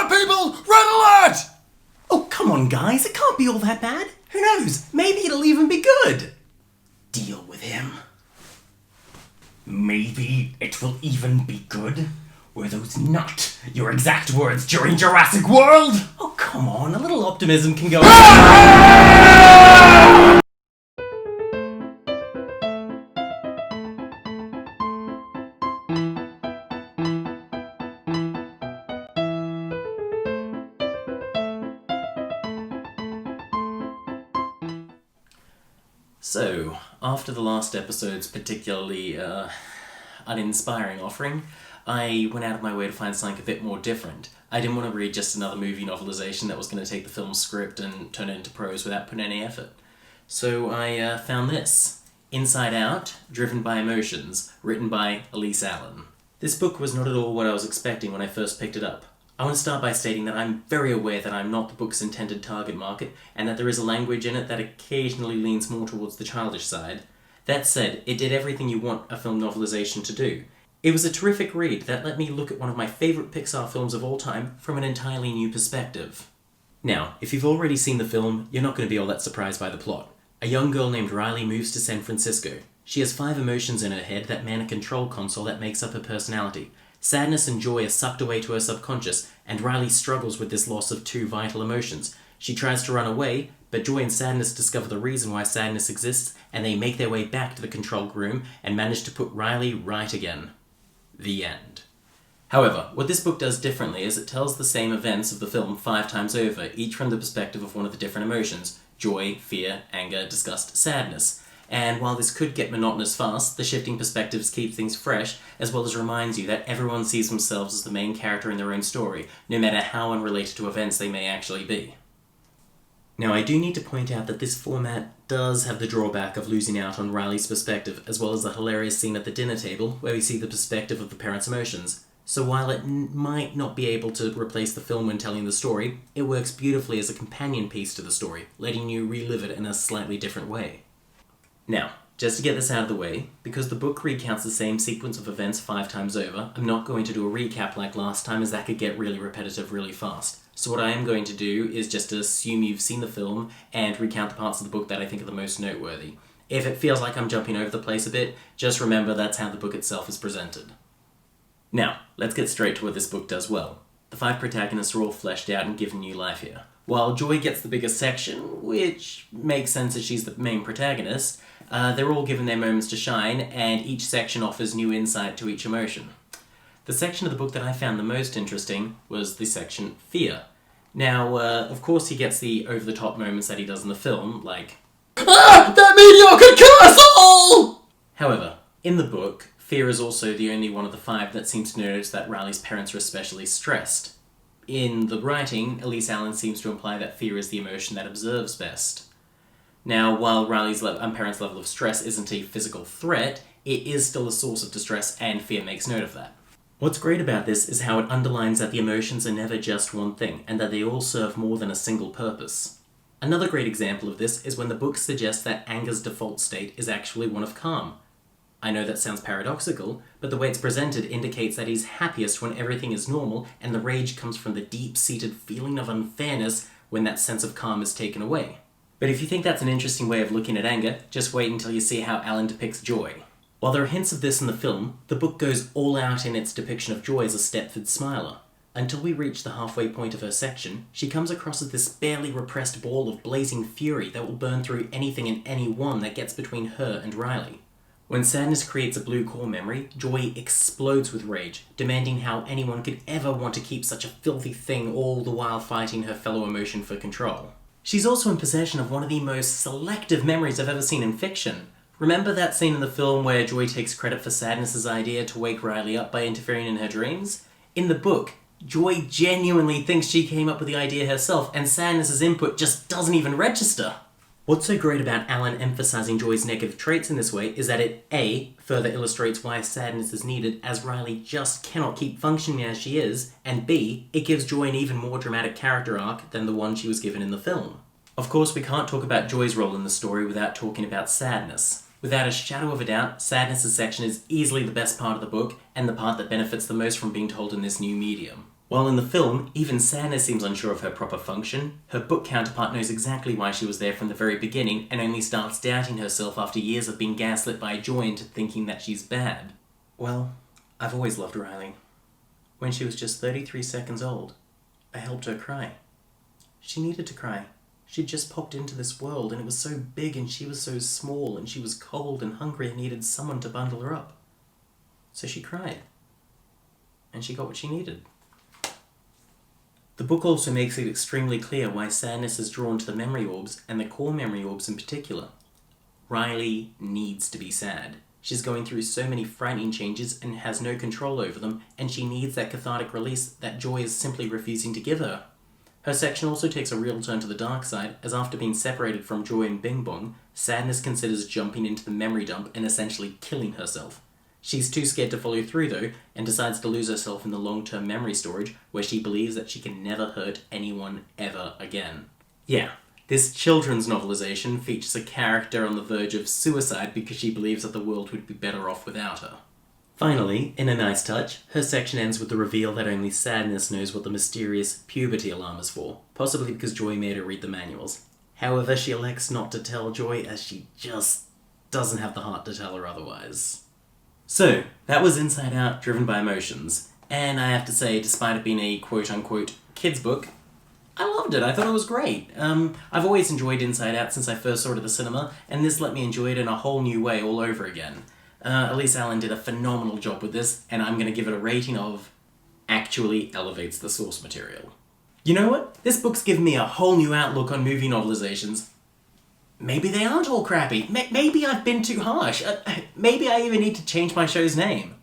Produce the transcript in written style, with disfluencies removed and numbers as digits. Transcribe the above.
alert, people! Red alert! Oh, come on, guys. It can't be all that bad. Who knows? Maybe it'll even be good. Deal with him. Maybe it will even be good? Were those not your exact words during Jurassic World? Oh, come on. A little optimism can go... So, after the last episode's particularly uninspiring offering, I went out of my way to find something a bit more different. I didn't want to read just another movie novelisation that was going to take the film's script and turn it into prose without putting any effort. So I found this, Inside Out, Driven by Emotions, written by Elise Allen. This book was not at all what I was expecting when I first picked it up. I want to start by stating that I'm very aware that I'm not the book's intended target market, and that there is a language in it that occasionally leans more towards the childish side. That said, it did everything you want a film novelisation to do. It was a terrific read that let me look at one of my favourite Pixar films of all time from an entirely new perspective. Now, if you've already seen the film, you're not going to be all that surprised by the plot. A young girl named Riley moves to San Francisco. She has 5 emotions in her head that man a control console that makes up her personality. Sadness and joy are sucked away to her subconscious, and Riley struggles with this loss of 2 vital emotions. She tries to run away, but joy and sadness discover the reason why sadness exists, and they make their way back to the control room and manage to put Riley right again. The end. However, what this book does differently is it tells the same events of the film 5 times over, each from the perspective of one of the different emotions: joy, fear, anger, disgust, sadness. And while this could get monotonous fast, the shifting perspectives keep things fresh, as well as reminds you that everyone sees themselves as the main character in their own story, no matter how unrelated to events they may actually be. Now, I do need to point out that this format does have the drawback of losing out on Riley's perspective, as well as the hilarious scene at the dinner table, where we see the perspective of the parents' emotions. So while it might not be able to replace the film when telling the story, it works beautifully as a companion piece to the story, letting you relive it in a slightly different way. Now, just to get this out of the way, because the book recounts the same sequence of events 5 times over, I'm not going to do a recap like last time, as that could get really repetitive really fast. So what I am going to do is just to assume you've seen the film and recount the parts of the book that I think are the most noteworthy. If it feels like I'm jumping over the place a bit, just remember that's how the book itself is presented. Now, let's get straight to what this book does well. The 5 protagonists are all fleshed out and given new life here. While Joy gets the biggest section, which makes sense as she's the main protagonist, they're all given their moments to shine, and each section offers new insight to each emotion. The section of the book that I found the most interesting was the section Fear. Now, of course he gets the over-the-top moments that he does in the film, like, "Ah! That meteor could kill us all!" However, in the book, Fear is also the only one of the 5 that seems to notice that Riley's parents are especially stressed. In the writing, Elise Allen seems to imply that fear is the emotion that observes best. Now, while Riley's parents' level of stress isn't a physical threat, it is still a source of distress, and Fear makes note of that. What's great about this is how it underlines that the emotions are never just one thing, and that they all serve more than a single purpose. Another great example of this is when the book suggests that anger's default state is actually one of calm. I know that sounds paradoxical, but the way it's presented indicates that he's happiest when everything is normal, and the rage comes from the deep-seated feeling of unfairness when that sense of calm is taken away. But if you think that's an interesting way of looking at anger, just wait until you see how Allen depicts joy. While there are hints of this in the film, the book goes all out in its depiction of Joy as a Stepford smiler. Until we reach the halfway point of her section, she comes across as this barely repressed ball of blazing fury that will burn through anything and anyone that gets between her and Riley. When sadness creates a blue core memory, Joy explodes with rage, demanding how anyone could ever want to keep such a filthy thing all the while fighting her fellow emotion for control. She's also in possession of one of the most selective memories I've ever seen in fiction. Remember that scene in the film where Joy takes credit for Sadness's idea to wake Riley up by interfering in her dreams? In the book, Joy genuinely thinks she came up with the idea herself, and Sadness's input just doesn't even register. What's so great about Allen emphasizing Joy's negative traits in this way is that it, A, further illustrates why sadness is needed, as Riley just cannot keep functioning as she is, and B, it gives Joy an even more dramatic character arc than the one she was given in the film. Of course, we can't talk about Joy's role in the story without talking about sadness. Without a shadow of a doubt, Sadness's section is easily the best part of the book, and the part that benefits the most from being told in this new medium. While in the film, even Sadness seems unsure of her proper function, her book counterpart knows exactly why she was there from the very beginning and only starts doubting herself after years of being gaslit by Joy into thinking that she's bad. Well, I've always loved Riley. When she was just 33 seconds old, I helped her cry. She needed to cry. She'd just popped into this world and it was so big and she was so small and she was cold and hungry and needed someone to bundle her up. So she cried. And she got what she needed. The book also makes it extremely clear why Sadness is drawn to the memory orbs, and the core memory orbs in particular. Riley needs to be sad. She's going through so many frightening changes and has no control over them, and she needs that cathartic release that Joy is simply refusing to give her. Her section also takes a real turn to the dark side, as after being separated from Joy and Bing Bong, Sadness considers jumping into the memory dump and essentially killing herself. She's too scared to follow through though, and decides to lose herself in the long-term memory storage, where she believes that she can never hurt anyone ever again. Yeah, this children's novelization features a character on the verge of suicide because she believes that the world would be better off without her. Finally, in a nice touch, her section ends with the reveal that only Sadness knows what the mysterious puberty alarm is for, possibly because Joy made her read the manuals. However, she elects not to tell Joy, as she just doesn't have the heart to tell her otherwise. So, that was Inside Out, Driven by Emotions, and I have to say, despite it being a quote-unquote kids book, I loved it. I thought it was great. I've always enjoyed Inside Out since I first saw it at the cinema, and this let me enjoy it in a whole new way all over again. Elise Allen did a phenomenal job with this, and I'm going to give it a rating of actually elevates the source material. You know what? This book's given me a whole new outlook on movie novelizations. Maybe they aren't all crappy. Maybe I've been too harsh. Maybe I even need to change my show's name.